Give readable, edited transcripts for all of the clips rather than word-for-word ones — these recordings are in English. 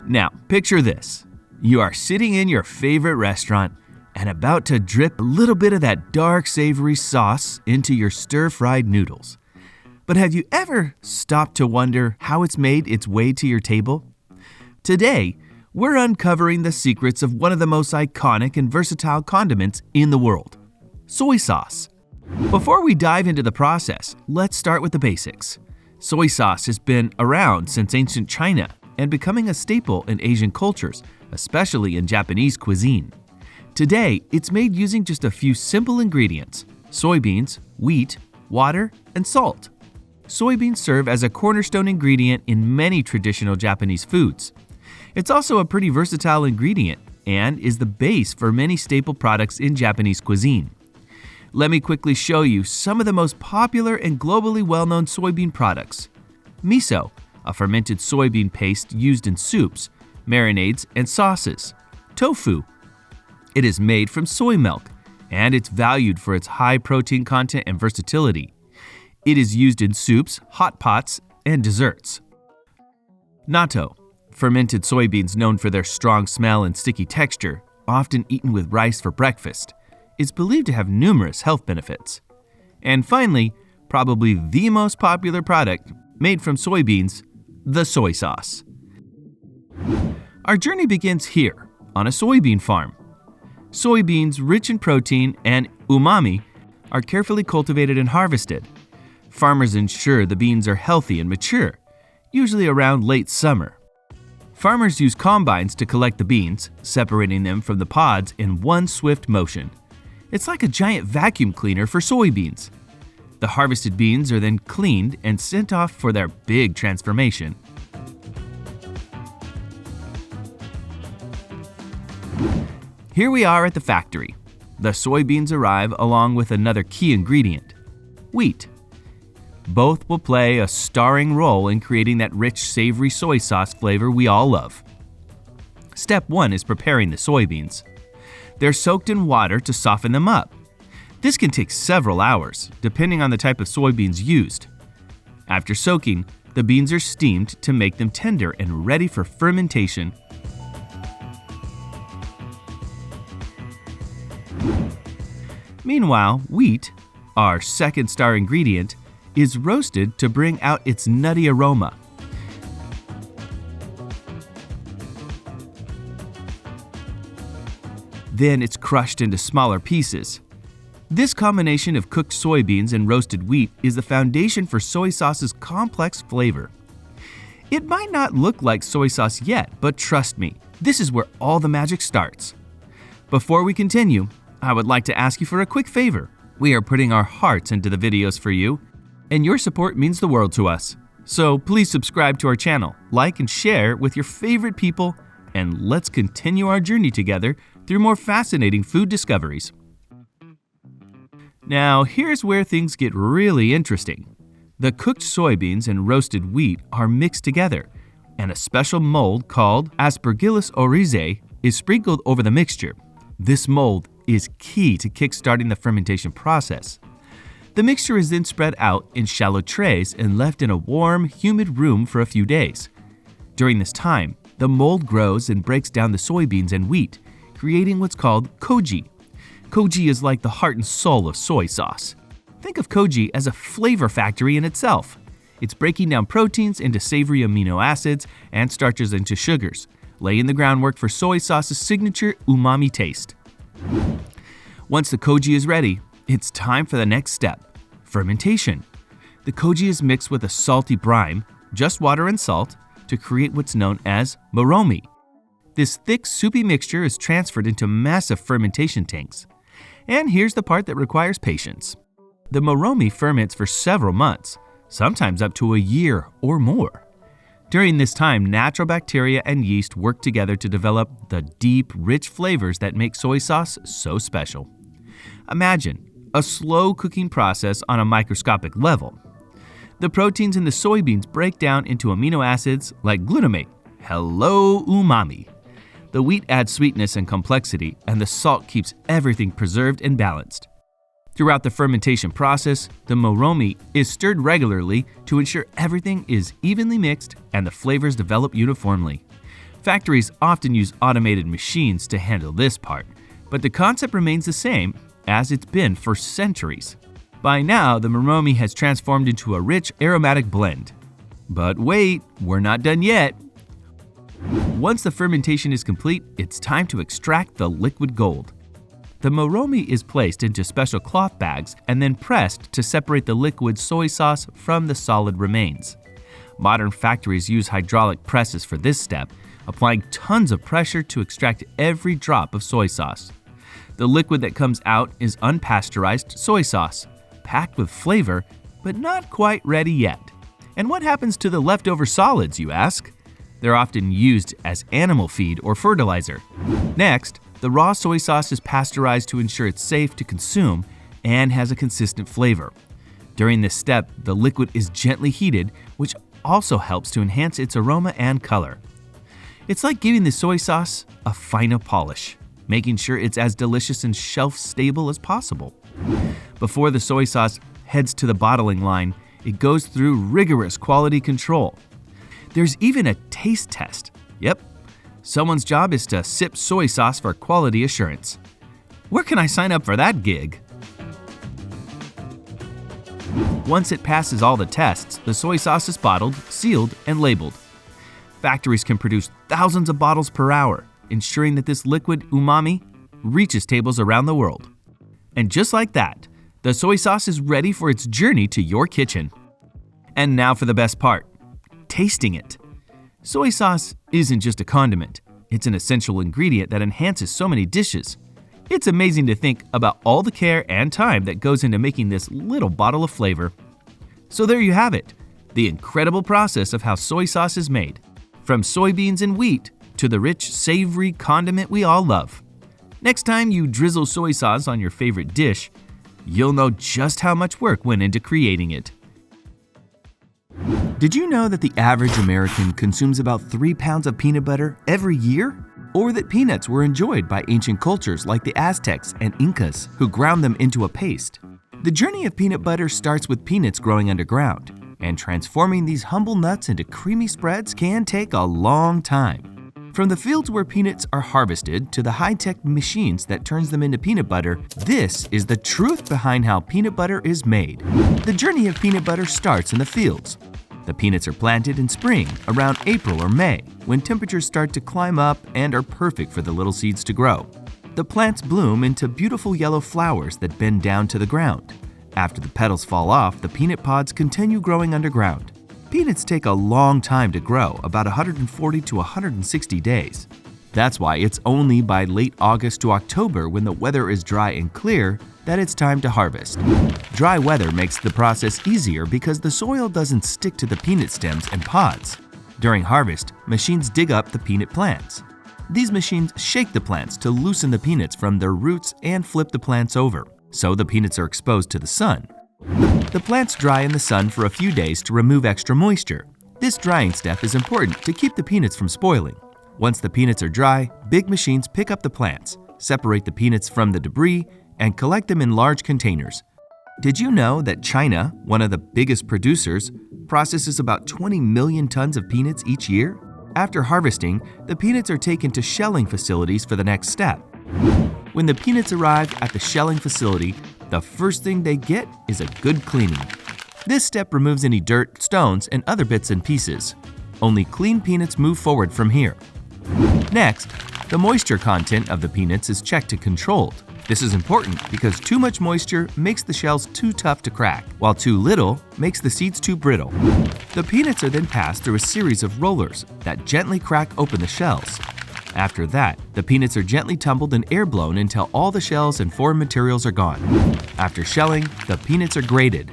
Now, picture this. You are sitting in your favorite restaurant and about to drip a little bit of that dark, savory sauce into your stir-fried noodles. But have you ever stopped to wonder how it's made its way to your table? Today, we're uncovering the secrets of one of the most iconic and versatile condiments in the world, soy sauce. Before we dive into the process, let's start with the basics. Soy sauce has been around since ancient China and becoming a staple in Asian cultures, especially in Japanese cuisine. Today, it's made using just a few simple ingredients: soybeans, wheat, water, and salt. Soybeans serve as a cornerstone ingredient in many traditional Japanese foods. It's also a pretty versatile ingredient and is the base for many staple products in Japanese cuisine. Let me quickly show you some of the most popular and globally well-known soybean products. Miso, a fermented soybean paste used in soups, marinades, and sauces. Tofu. It is made from soy milk, and it's valued for its high protein content and versatility. It is used in soups, hot pots, and desserts. Natto, fermented soybeans known for their strong smell and sticky texture, often eaten with rice for breakfast, is believed to have numerous health benefits. And finally, probably the most popular product made from soybeans, the soy sauce. Our journey begins here, on a soybean farm. Soybeans, rich in protein and umami, are carefully cultivated and harvested. Farmers ensure the beans are healthy and mature, usually around late summer. Farmers use combines to collect the beans, separating them from the pods in one swift motion. It's like a giant vacuum cleaner for soybeans. The harvested beans are then cleaned and sent off for their big transformation. Here we are at the factory. The soybeans arrive along with another key ingredient, wheat. Both will play a starring role in creating that rich, savory soy sauce flavor we all love. Step 1 is preparing the soybeans. They're soaked in water to soften them up. This can take several hours, depending on the type of soybeans used. After soaking, the beans are steamed to make them tender and ready for fermentation. Meanwhile, wheat, our second star ingredient, is roasted to bring out its nutty aroma. Then it's crushed into smaller pieces. This combination of cooked soybeans and roasted wheat is the foundation for soy sauce's complex flavor. It might not look like soy sauce yet, but trust me, this is where all the magic starts. Before we continue, I would like to ask you for a quick favor. We are putting our hearts into the videos for you, and your support means the world to us. So please subscribe to our channel, like and share with your favorite people, and let's continue our journey together through more fascinating food discoveries. Now, here's where things get really interesting. The cooked soybeans and roasted wheat are mixed together, and a special mold called Aspergillus oryzae is sprinkled over the mixture. This mold is key to kickstarting the fermentation process. The mixture is then spread out in shallow trays and left in a warm, humid room for a few days. During this time, the mold grows and breaks down the soybeans and wheat, creating what's called koji. Koji is like the heart and soul of soy sauce. Think of koji as a flavor factory in itself. It's breaking down proteins into savory amino acids and starches into sugars, laying the groundwork for soy sauce's signature umami taste. Once the koji is ready, it's time for the next step, fermentation. The koji is mixed with a salty brine, just water and salt, to create what's known as moromi. This thick, soupy mixture is transferred into massive fermentation tanks. And here's the part that requires patience. The moromi ferments for several months, sometimes up to a year or more. During this time, natural bacteria and yeast work together to develop the deep, rich flavors that make soy sauce so special. Imagine a slow cooking process on a microscopic level. The proteins in the soybeans break down into amino acids like glutamate. Hello, umami. The wheat adds sweetness and complexity, and the salt keeps everything preserved and balanced. Throughout the fermentation process, the moromi is stirred regularly to ensure everything is evenly mixed and the flavors develop uniformly. Factories often use automated machines to handle this part, but the concept remains the same as it's been for centuries. By now, the moromi has transformed into a rich, aromatic blend. But wait, we're not done yet. Once the fermentation is complete, it's time to extract the liquid gold. The moromi is placed into special cloth bags and then pressed to separate the liquid soy sauce from the solid remains. Modern factories use hydraulic presses for this step, applying tons of pressure to extract every drop of soy sauce. The liquid that comes out is unpasteurized soy sauce, packed with flavor, but not quite ready yet. And what happens to the leftover solids, you ask? They're often used as animal feed or fertilizer. Next, the raw soy sauce is pasteurized to ensure it's safe to consume and has a consistent flavor. During this step, the liquid is gently heated, which also helps to enhance its aroma and color. It's like giving the soy sauce a final polish, making sure it's as delicious and shelf-stable as possible. Before the soy sauce heads to the bottling line, it goes through rigorous quality control. There's even a taste test. Yep, someone's job is to sip soy sauce for quality assurance. Where can I sign up for that gig? Once it passes all the tests, the soy sauce is bottled, sealed, and labeled. Factories can produce thousands of bottles per hour, ensuring that this liquid umami reaches tables around the world. And just like that, the soy sauce is ready for its journey to your kitchen. And now for the best part, tasting it. Soy sauce isn't just a condiment, it's an essential ingredient that enhances so many dishes. It's amazing to think about all the care and time that goes into making this little bottle of flavor. So there you have it, the incredible process of how soy sauce is made. From soybeans and wheat to the rich, savory condiment we all love. Next time you drizzle soy sauce on your favorite dish, you'll know just how much work went into creating it. Did you know that the average American consumes about 3 pounds of peanut butter every year? Or that peanuts were enjoyed by ancient cultures like the Aztecs and Incas, who ground them into a paste? The journey of peanut butter starts with peanuts growing underground, and transforming these humble nuts into creamy spreads can take a long time. From the fields where peanuts are harvested to the high-tech machines that turns them into peanut butter, this is the truth behind how peanut butter is made. The journey of peanut butter starts in the fields. The peanuts are planted in spring, around April or May, when temperatures start to climb up and are perfect for the little seeds to grow. The plants bloom into beautiful yellow flowers that bend down to the ground. After the petals fall off, the peanut pods continue growing underground. Peanuts take a long time to grow, about 140 to 160 days. That's why it's only by late August to October, when the weather is dry and clear, that it's time to harvest. Dry weather makes the process easier because the soil doesn't stick to the peanut stems and pods. During harvest, machines dig up the peanut plants. These machines shake the plants to loosen the peanuts from their roots and flip the plants over, so the peanuts are exposed to the sun. The plants dry in the sun for a few days to remove extra moisture. This drying step is important to keep the peanuts from spoiling. Once the peanuts are dry, big machines pick up the plants, separate the peanuts from the debris, and collect them in large containers. Did you know that China, one of the biggest producers, processes about 20 million tons of peanuts each year? After harvesting, the peanuts are taken to shelling facilities for the next step. When the peanuts arrive at the shelling facility, the first thing they get is a good cleaning. This step removes any dirt, stones, and other bits and pieces. Only clean peanuts move forward from here. Next, the moisture content of the peanuts is checked and controlled. This is important because too much moisture makes the shells too tough to crack, while too little makes the seeds too brittle. The peanuts are then passed through a series of rollers that gently crack open the shells. After that, the peanuts are gently tumbled and air blown until all the shells and foreign materials are gone. After shelling, the peanuts are graded.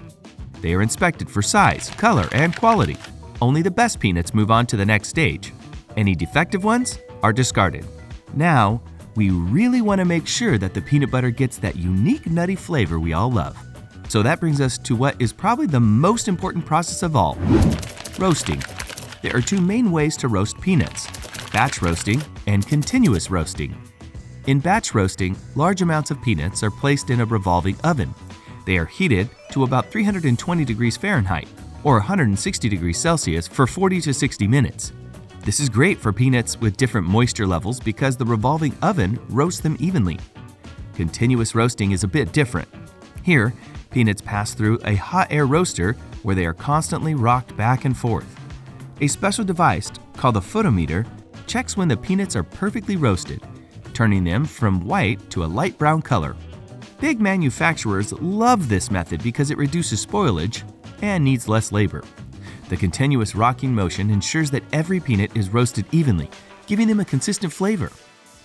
They are inspected for size, color, and quality. Only the best peanuts move on to the next stage. Any defective ones are discarded. Now, we really want to make sure that the peanut butter gets that unique nutty flavor we all love. So that brings us to what is probably the most important process of all: roasting. There are two main ways to roast peanuts: batch roasting and continuous roasting. In batch roasting, large amounts of peanuts are placed in a revolving oven. They are heated to about 320 degrees Fahrenheit or 160 degrees Celsius for 40 to 60 minutes. This is great for peanuts with different moisture levels because the revolving oven roasts them evenly. Continuous roasting is a bit different. Here, peanuts pass through a hot air roaster where they are constantly rocked back and forth. A special device called the photometer checks when the peanuts are perfectly roasted, turning them from white to a light brown color. Big manufacturers love this method because it reduces spoilage and needs less labor. The continuous rocking motion ensures that every peanut is roasted evenly, giving them a consistent flavor.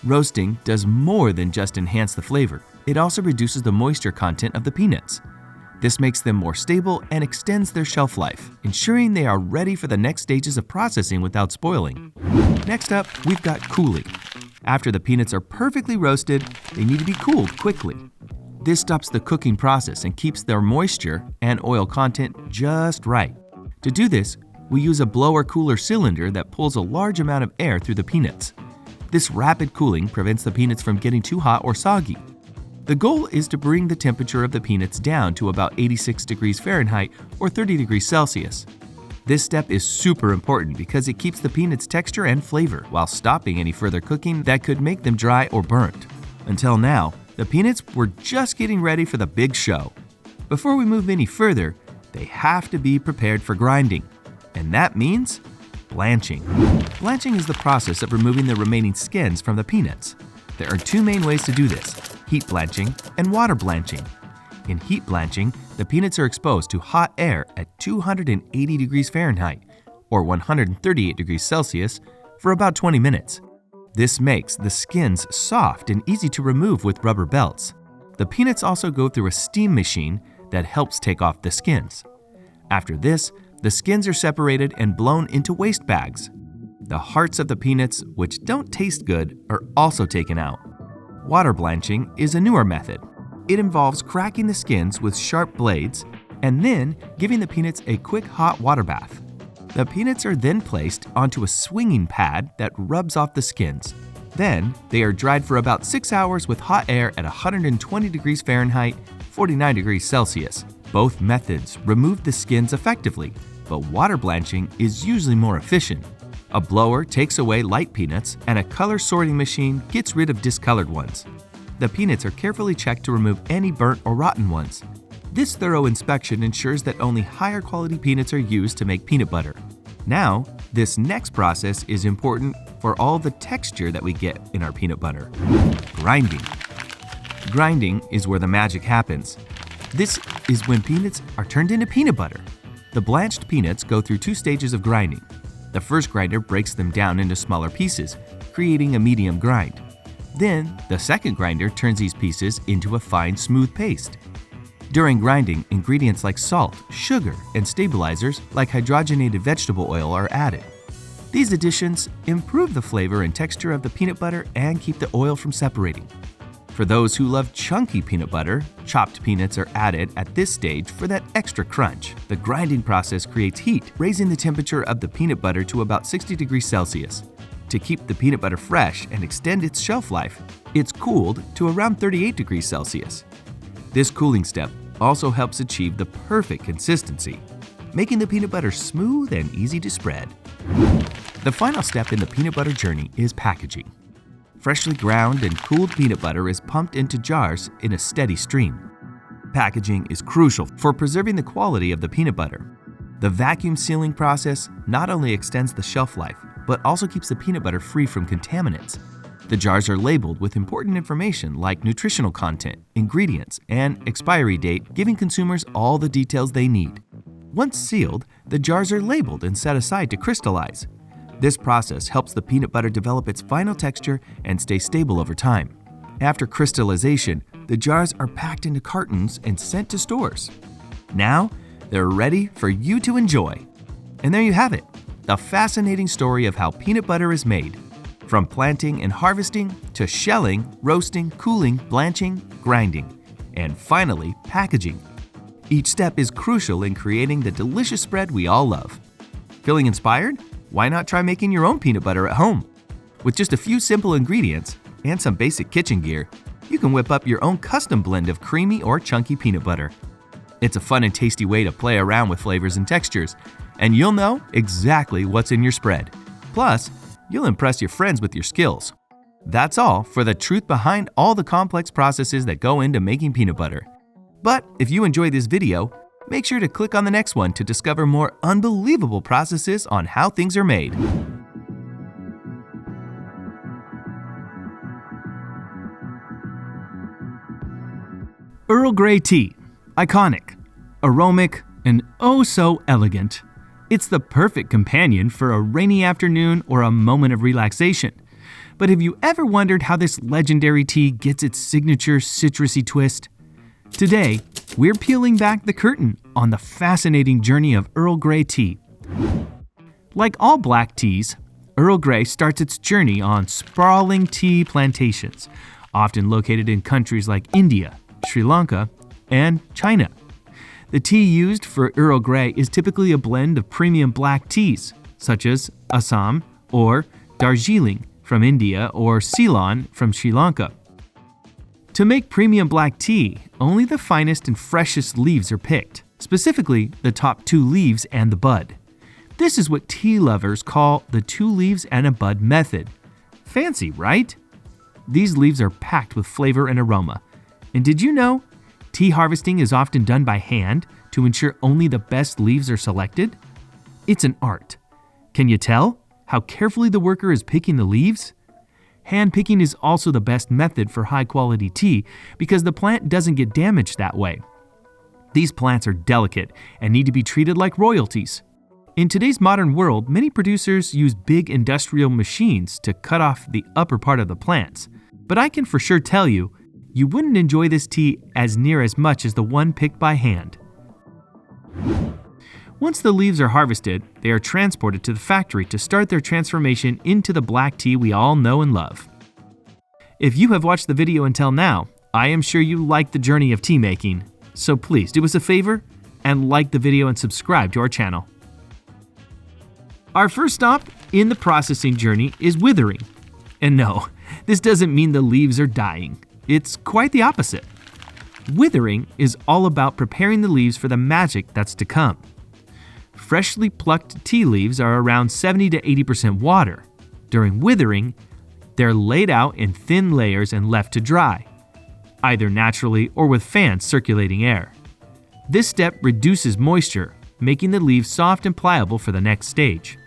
Roasting does more than just enhance the flavor. It also reduces the moisture content of the peanuts. This makes them more stable and extends their shelf life, ensuring they are ready for the next stages of processing without spoiling. Next up, we've got cooling. After the peanuts are perfectly roasted, they need to be cooled quickly. This stops the cooking process and keeps their moisture and oil content just right. To do this, we use a blower cooler cylinder that pulls a large amount of air through the peanuts. This rapid cooling prevents the peanuts from getting too hot or soggy. The goal is to bring the temperature of the peanuts down to about 86 degrees Fahrenheit or 30 degrees Celsius. This step is super important because it keeps the peanuts' texture and flavor while stopping any further cooking that could make them dry or burnt. Until now, the peanuts were just getting ready for the big show. Before we move any further, they have to be prepared for grinding, and that means blanching. Blanching is the process of removing the remaining skins from the peanuts. There are two main ways to do this: heat blanching and water blanching. In heat blanching, the peanuts are exposed to hot air at 280 degrees Fahrenheit or 138 degrees Celsius for about 20 minutes. This makes the skins soft and easy to remove with rubber belts. The peanuts also go through a steam machine that helps take off the skins. After this, the skins are separated and blown into waste bags. The hearts of the peanuts, which don't taste good, are also taken out. Water blanching is a newer method. It involves cracking the skins with sharp blades and then giving the peanuts a quick hot water bath. The peanuts are then placed onto a swinging pad that rubs off the skins. Then, they are dried for about 6 hours with hot air at 120 degrees Fahrenheit, 49 degrees Celsius. Both methods remove the skins effectively, but water blanching is usually more efficient. A blower takes away light peanuts and a color sorting machine gets rid of discolored ones. The peanuts are carefully checked to remove any burnt or rotten ones. This thorough inspection ensures that only higher quality peanuts are used to make peanut butter. Now, this next process is important for all the texture that we get in our peanut butter: grinding. Grinding is where the magic happens. This is when peanuts are turned into peanut butter. The blanched peanuts go through 2 stages of grinding. The first grinder breaks them down into smaller pieces, creating a medium grind. Then, the second grinder turns these pieces into a fine, smooth paste. During grinding, ingredients like salt, sugar, and stabilizers like hydrogenated vegetable oil are added. These additions improve the flavor and texture of the peanut butter and keep the oil from separating. For those who love chunky peanut butter, chopped peanuts are added at this stage for that extra crunch. The grinding process creates heat, raising the temperature of the peanut butter to about 60 degrees Celsius. To keep the peanut butter fresh and extend its shelf life, it's cooled to around 38 degrees Celsius. This cooling step also helps achieve the perfect consistency, making the peanut butter smooth and easy to spread. The final step in the peanut butter journey is packaging. Freshly ground and cooled peanut butter is pumped into jars in a steady stream. Packaging is crucial for preserving the quality of the peanut butter. The vacuum sealing process not only extends the shelf life, but also keeps the peanut butter free from contaminants. The jars are labeled with important information like nutritional content, ingredients, and expiry date, giving consumers all the details they need. Once sealed, the jars are labeled and set aside to crystallize. This process helps the peanut butter develop its final texture and stay stable over time. After crystallization, the jars are packed into cartons and sent to stores. Now, they're ready for you to enjoy. And there you have it, the fascinating story of how peanut butter is made. From planting and harvesting to shelling, roasting, cooling, blanching, grinding, and finally, packaging. Each step is crucial in creating the delicious spread we all love. Feeling inspired? Why not try making your own peanut butter at home? With just a few simple ingredients and some basic kitchen gear, you can whip up your own custom blend of creamy or chunky peanut butter. It's a fun and tasty way to play around with flavors and textures, and you'll know exactly what's in your spread. Plus, you'll impress your friends with your skills. That's all for the truth behind all the complex processes that go into making peanut butter. But if you enjoyed this video, make sure to click on the next one to discover more unbelievable processes on how things are made. Earl Grey tea. Iconic, aromatic, and oh so elegant. It's the perfect companion for a rainy afternoon or a moment of relaxation. But have you ever wondered how this legendary tea gets its signature citrusy twist? Today, we're peeling back the curtain on the fascinating journey of Earl Grey tea. Like all black teas, Earl Grey starts its journey on sprawling tea plantations, often located in countries like India, Sri Lanka, and China. The tea used for Earl Grey is typically a blend of premium black teas, such as Assam or Darjeeling from India or Ceylon from Sri Lanka. To make premium black tea, only the finest and freshest leaves are picked, specifically the top 2 leaves and the bud. This is what tea lovers call the 2 leaves and a bud method. Fancy, right? These leaves are packed with flavor and aroma. And did you know? Tea harvesting is often done by hand to ensure only the best leaves are selected. It's an art. Can you tell how carefully the worker is picking the leaves? Hand picking is also the best method for high-quality tea because the plant doesn't get damaged that way. These plants are delicate and need to be treated like royalties. In today's modern world, many producers use big industrial machines to cut off the upper part of the plants. But I can for sure tell you, you wouldn't enjoy this tea as near as much as the one picked by hand. Once the leaves are harvested, they are transported to the factory to start their transformation into the black tea we all know and love. If you have watched the video until now, I am sure you like the journey of tea making. So please do us a favor and like the video and subscribe to our channel. Our first stop in the processing journey is withering. And no, this doesn't mean the leaves are dying. It's quite the opposite. Withering is all about preparing the leaves for the magic that's to come. Freshly plucked tea leaves are around 70 to 80% water. During withering, they're laid out in thin layers and left to dry, either naturally or with fans circulating air. This step reduces moisture, making the leaves soft and pliable for the next stage.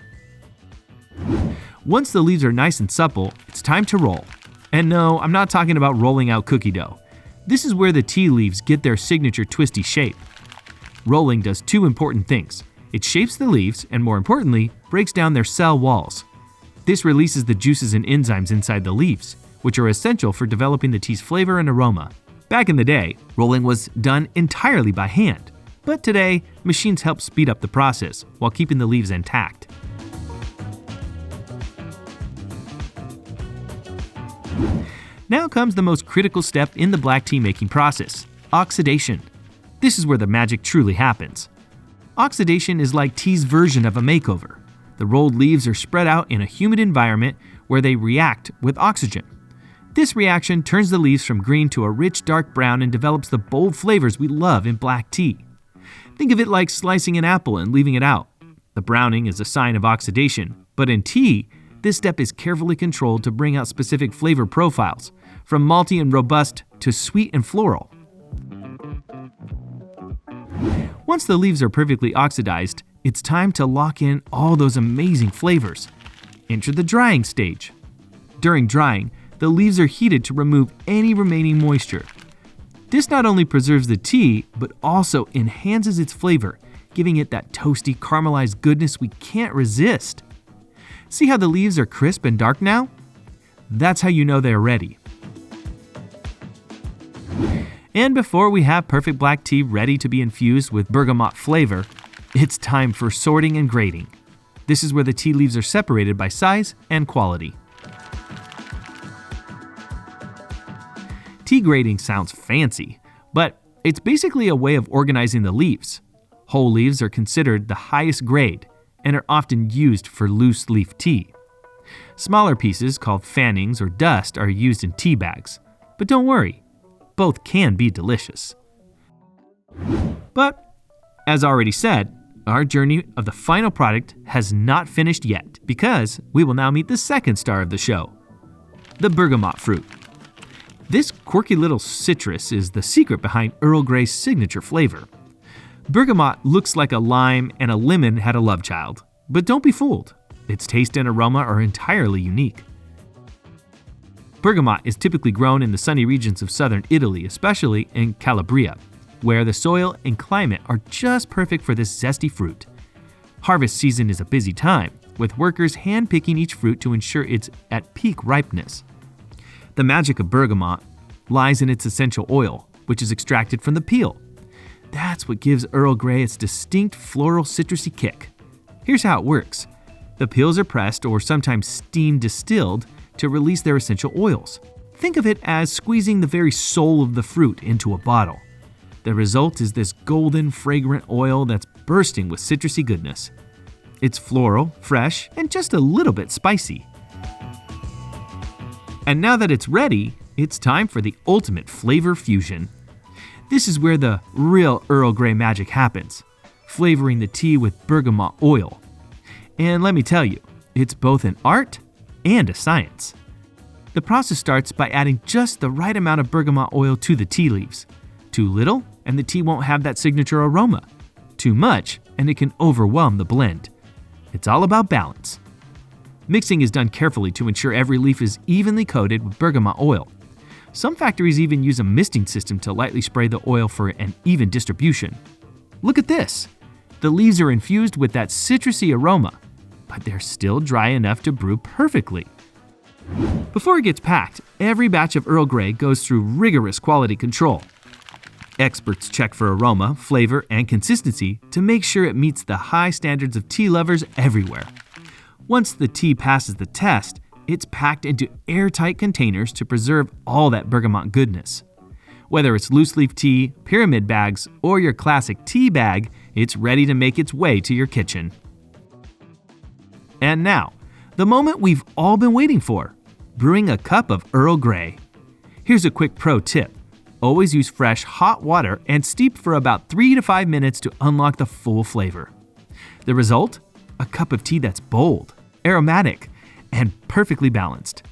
Once the leaves are nice and supple, it's time to roll. And no, I'm not talking about rolling out cookie dough. This is where the tea leaves get their signature twisty shape. Rolling does 2 important things. It shapes the leaves and, more importantly, breaks down their cell walls. This releases the juices and enzymes inside the leaves, which are essential for developing the tea's flavor and aroma. Back in the day, rolling was done entirely by hand, but today, machines help speed up the process while keeping the leaves intact. Now comes the most critical step in the black tea making process, oxidation. This is where the magic truly happens. Oxidation is like tea's version of a makeover. The rolled leaves are spread out in a humid environment where they react with oxygen. This reaction turns the leaves from green to a rich dark brown and develops the bold flavors we love in black tea. Think of it like slicing an apple and leaving it out. The browning is a sign of oxidation, but in tea, this step is carefully controlled to bring out specific flavor profiles, from malty and robust to sweet and floral. Once the leaves are perfectly oxidized, it's time to lock in all those amazing flavors. Enter the drying stage. During drying, the leaves are heated to remove any remaining moisture. This not only preserves the tea, but also enhances its flavor, giving it that toasty, caramelized goodness we can't resist. See how the leaves are crisp and dark now? That's how you know they're ready. And before we have perfect black tea ready to be infused with bergamot flavor, it's time for sorting and grading. This is where the tea leaves are separated by size and quality. Tea grading sounds fancy, but it's basically a way of organizing the leaves. Whole leaves are considered the highest grade and are often used for loose leaf tea. Smaller pieces called fannings or dust are used in tea bags, but don't worry, both can be delicious. But, as already said, our journey of the final product has not finished yet, because we will now meet the second star of the show, the bergamot fruit. This quirky little citrus is the secret behind Earl Grey's signature flavor. Bergamot looks like a lime and a lemon had a love child, but don't be fooled. Its taste and aroma are entirely unique. Bergamot is typically grown in the sunny regions of southern Italy, especially in Calabria, where the soil and climate are just perfect for this zesty fruit. Harvest season is a busy time, with workers hand-picking each fruit to ensure it's at peak ripeness. The magic of bergamot lies in its essential oil, which is extracted from the peel. That's what gives Earl Grey its distinct floral citrusy kick. Here's how it works. The peels are pressed or sometimes steam distilled to release their essential oils. Think of it as squeezing the very soul of the fruit into a bottle. The result is this golden, fragrant oil that's bursting with citrusy goodness. It's floral, fresh, and just a little bit spicy. And now that it's ready, it's time for the ultimate flavor fusion. This is where the real Earl Grey magic happens, flavoring the tea with bergamot oil. And let me tell you, it's both an art and a science. The process starts by adding just the right amount of bergamot oil to the tea leaves. Too little, and the tea won't have that signature aroma. Too much, and it can overwhelm the blend. It's all about balance. Mixing is done carefully to ensure every leaf is evenly coated with bergamot oil. Some factories even use a misting system to lightly spray the oil for an even distribution. Look at this! The leaves are infused with that citrusy aroma, but they're still dry enough to brew perfectly. Before it gets packed, every batch of Earl Grey goes through rigorous quality control. Experts check for aroma, flavor, and consistency to make sure it meets the high standards of tea lovers everywhere. Once the tea passes the test, it's packed into airtight containers to preserve all that bergamot goodness. Whether it's loose-leaf tea, pyramid bags, or your classic tea bag, it's ready to make its way to your kitchen. And now, the moment we've all been waiting for, brewing a cup of Earl Grey. Here's a quick pro tip. Always use fresh, hot water and steep for about 3 to 5 minutes to unlock the full flavor. The result? A cup of tea that's bold, aromatic, and perfectly balanced.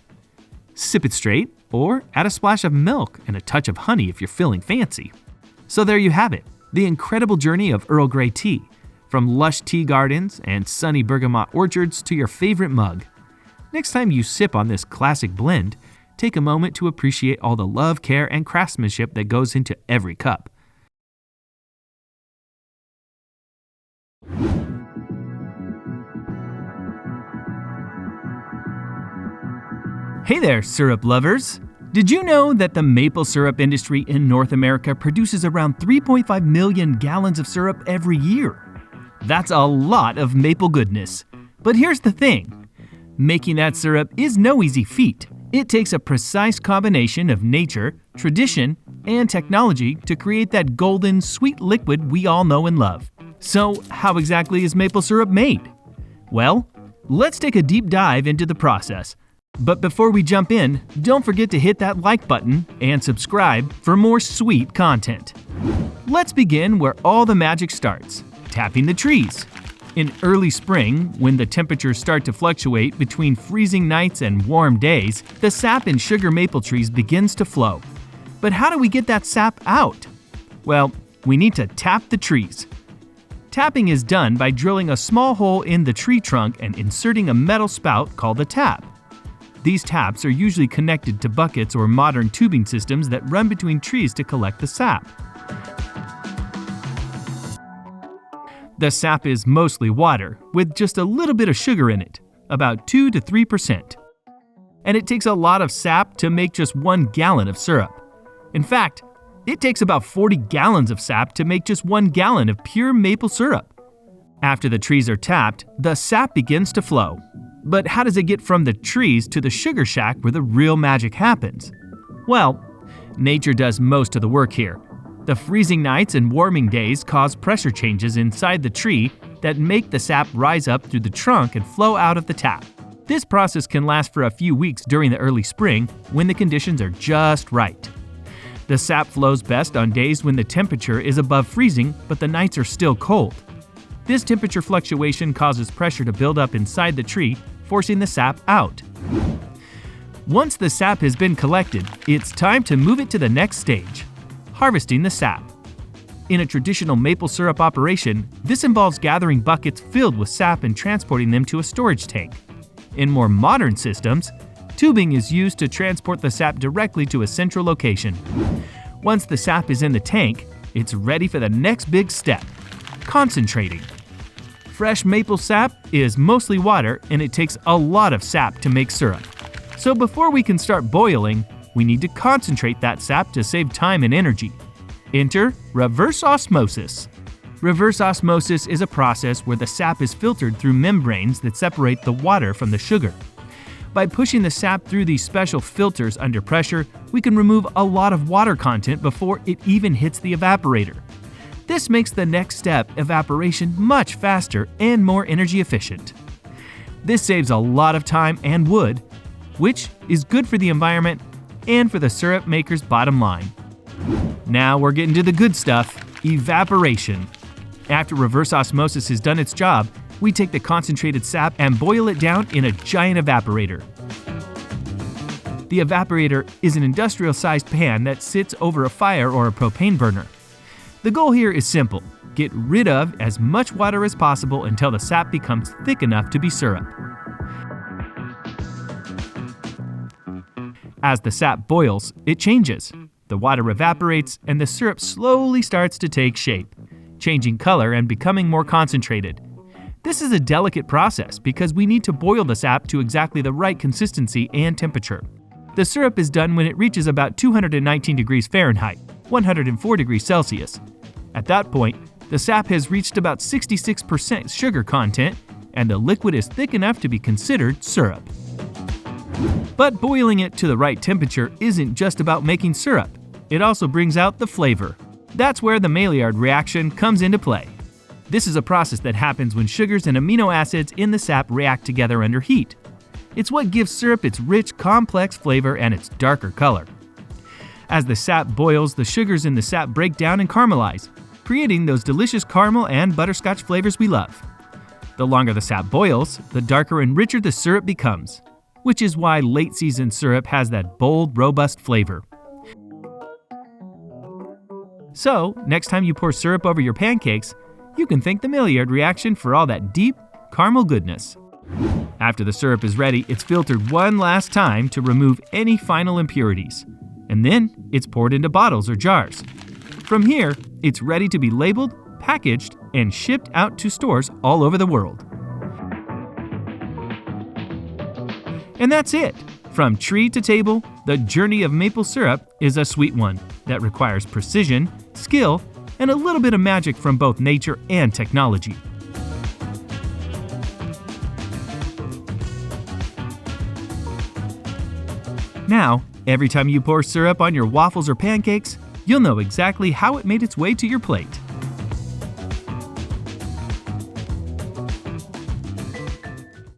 Sip it straight, or add a splash of milk and a touch of honey if you're feeling fancy. So there you have it, the incredible journey of Earl Grey tea, from lush tea gardens and sunny bergamot orchards to your favorite mug. Next time you sip on this classic blend, take a moment to appreciate all the love, care, and craftsmanship that goes into every cup. Hey there, syrup lovers! Did you know that the maple syrup industry in North America produces around 3.5 million gallons of syrup every year? That's a lot of maple goodness. But here's the thing. Making that syrup is no easy feat. It takes a precise combination of nature, tradition, and technology to create that golden, sweet liquid we all know and love. So, how exactly is maple syrup made? Well, let's take a deep dive into the process. But before we jump in, don't forget to hit that like button and subscribe for more sweet content. Let's begin where all the magic starts, tapping the trees. In early spring, when the temperatures start to fluctuate between freezing nights and warm days, the sap in sugar maple trees begins to flow. But how do we get that sap out? Well, we need to tap the trees. Tapping is done by drilling a small hole in the tree trunk and inserting a metal spout called a tap. These taps are usually connected to buckets or modern tubing systems that run between trees to collect the sap. The sap is mostly water, with just a little bit of sugar in it, about 2 to 3%. And it takes a lot of sap to make just 1 gallon of syrup. In fact, it takes about 40 gallons of sap to make just 1 gallon of pure maple syrup. After the trees are tapped, the sap begins to flow. But how does it get from the trees to the sugar shack where the real magic happens? Well, nature does most of the work here. The freezing nights and warming days cause pressure changes inside the tree that make the sap rise up through the trunk and flow out of the tap. This process can last for a few weeks during the early spring when the conditions are just right. The sap flows best on days when the temperature is above freezing but the nights are still cold. This temperature fluctuation causes pressure to build up inside the tree, forcing the sap out. Once the sap has been collected, it's time to move it to the next stage, harvesting the sap. In a traditional maple syrup operation, this involves gathering buckets filled with sap and transporting them to a storage tank. In more modern systems, tubing is used to transport the sap directly to a central location. Once the sap is in the tank, it's ready for the next big step, concentrating. Fresh maple sap is mostly water, and it takes a lot of sap to make syrup. So before we can start boiling, we need to concentrate that sap to save time and energy. Enter reverse osmosis. Reverse osmosis is a process where the sap is filtered through membranes that separate the water from the sugar. By pushing the sap through these special filters under pressure, we can remove a lot of water content before it even hits the evaporator. This makes the next step, evaporation, much faster and more energy efficient. This saves a lot of time and wood, which is good for the environment and for the syrup maker's bottom line. Now we're getting to the good stuff, evaporation. After reverse osmosis has done its job, we take the concentrated sap and boil it down in a giant evaporator. The evaporator is an industrial-sized pan that sits over a fire or a propane burner. The goal here is simple: get rid of as much water as possible until the sap becomes thick enough to be syrup. As the sap boils, it changes. The water evaporates and the syrup slowly starts to take shape, changing color and becoming more concentrated. This is a delicate process because we need to boil the sap to exactly the right consistency and temperature. The syrup is done when it reaches about 219 degrees Fahrenheit, 104 degrees Celsius. At that point, the sap has reached about 66% sugar content, and the liquid is thick enough to be considered syrup. But boiling it to the right temperature isn't just about making syrup. It also brings out the flavor. That's where the Maillard reaction comes into play. This is a process that happens when sugars and amino acids in the sap react together under heat. It's what gives syrup its rich, complex flavor and its darker color. As the sap boils, the sugars in the sap break down and caramelize, creating those delicious caramel and butterscotch flavors we love. The longer the sap boils, the darker and richer the syrup becomes, which is why late-season syrup has that bold, robust flavor. So, next time you pour syrup over your pancakes, you can thank the Maillard reaction for all that deep, caramel goodness. After the syrup is ready, it's filtered one last time to remove any final impurities. And then it's poured into bottles or jars. From here, it's ready to be labeled, packaged, and shipped out to stores all over the world. And that's it. From tree to table, the journey of maple syrup is a sweet one that requires precision, skill, and a little bit of magic from both nature and technology. Now, every time you pour syrup on your waffles or pancakes, you'll know exactly how it made its way to your plate.